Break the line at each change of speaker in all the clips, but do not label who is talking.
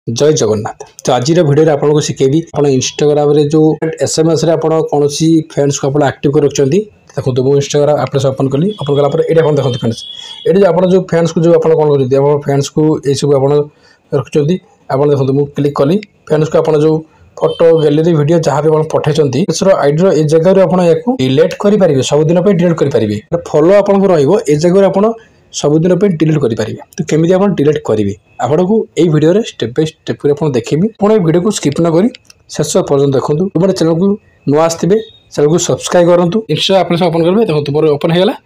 जय जगन्नाथ। तो आज भिडियो आपको शिखेबी आप इंस्टाग्राम रे जो एसएमएस रे आप कौन फ्रेंड्स को एक्टिव कर रखते देखो तो इंस्टाग्राम आप ओपन कली ओपन कलापर ये देखो फ्रेंड्स ये आप जो फ्रेंड्स को जो आप कौन कर फ्रेंड्स को ये सब आप रखुच्च आप देखो मुझे क्लिक कली फ्रेंड्स को आप जो फोटो गैलरी वीडियो जहाँ भी पठाई आईडी ए जगह आप डिलीट करेंगे सबुदिन डिलीट करेंगे फॉलो आपको रही आप सबुदिन डिलीट करेंगे। तो केमी आप डिलीट करेंगे आपको यही वीडियो स्टेप बाय स्टेप कर देखेबी आप वीडियो को स्किप न करी शेष पर्यटन देखूँ तुम चैनल को नुआ आसते चैनल को सब्सक्राइब करूँ इंस्टा आप ओपन करेंगे देखो तुम ओपन होगा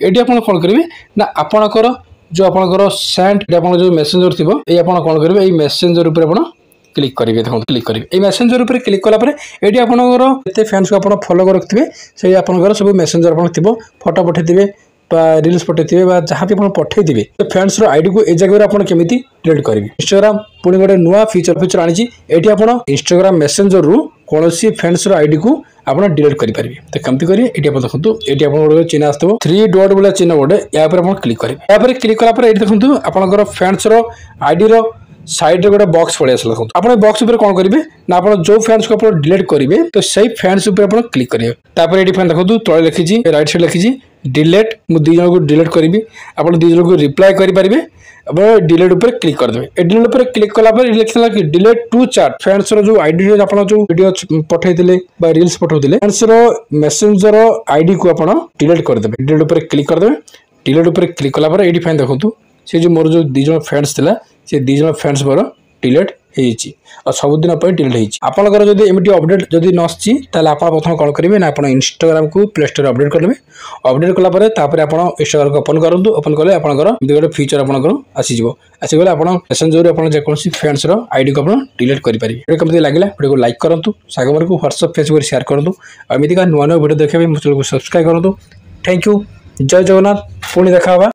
ये आप कौन करेंगे ना आपणकर जो आपंकर सेंड जो मेसेंजर थी ये आप कौन करेंगे ये मेसेंजर आप क्लिक करेंगे देखो क्लिक करेंगे ये मेसेंजर ऊपर क्लिक कलापर ये आपंकर फ्रेंड्स को आप फॉलो कर रखिए से आपंकर सब मेसेंजर आप फोटो पठाइए रील्स पठाइए जहाँ भी पठाइए तो फ्रेंड्स आईडी को ए जगह आप केमी डिलीट करेंगे। इंस्टाग्राम पुणी गोटे नुआ फीचर आनी ये आप इंस्टाग्राम मेसेंजर रु कौन फ्रेंड्स आईडी को आप डिलीट करेंगे। तो कमी करेंगे ये देखो ये आप चिन्ह आसो 3 डॉट वाला चिन्ह गोटे या क्लिक करेंगे या क्लिक कलापर ये देखो आपंकर फ्रेंड्स आईडी साइड रे गोटे बॉक्स पड़े आस देखो आप बॉक्स ऊपर कौन करेंगे ना आप जो फ्रेंड्स को आप डिलीट करेंगे तो सही फ्रेंड्स ऊपर आप क्लिक करेंगे तापर ये फ्रेंड देखो तले लिखी राइट साइड लिखी डिलीट मुझे दी जन को डिलीट करी आप दी जन को रिप्लाई करेंगे अब डिलीट ऊपर क्लिक करदे डिलीट ऊपर क्लिक कलापर लिखा कि डिलीट टू चैट फ्रेंड्स जो आईडी आप जो वीडियो पठाइले रील्स पठाउले फ्रेंड्स मेसेंजर आईडी को आप डिलीट करदे डिलीट ऊपर क्लिक करदे डिलीट ऊपर क्लिक कलापर ये फ्रेंड देखो से जो मोर जो दी जन फ्रेंड्स थिला से दी जन फ्रेंड्स मोर डिलीट हो सबुदिन डिलीट होकर जब एमती अपडेट जब नसी आप प्रथम कौन करेंगे ना आप इंस्टाग्राम को प्ले स्टोर अपडेट करेंगे अपडेट कलापर आप इंस्टाग्राम को ओपन करूँ ओपन कले आप गोटे फीचर आपको आसीगले आप मेसेंजर जेकोसी फ्रेंड्स आईडी को आप डिलीट करेंगे। कमी लगे वीडियो को लाइक करूँ सागर को व्हाट्सएप फेसबुक शेयर करूँ एमती नुआ नुआ वीडियो देखा चैनल को सब्सक्राइब करूँ। थैंक यू जय जगन्नाथ पुणी देखा।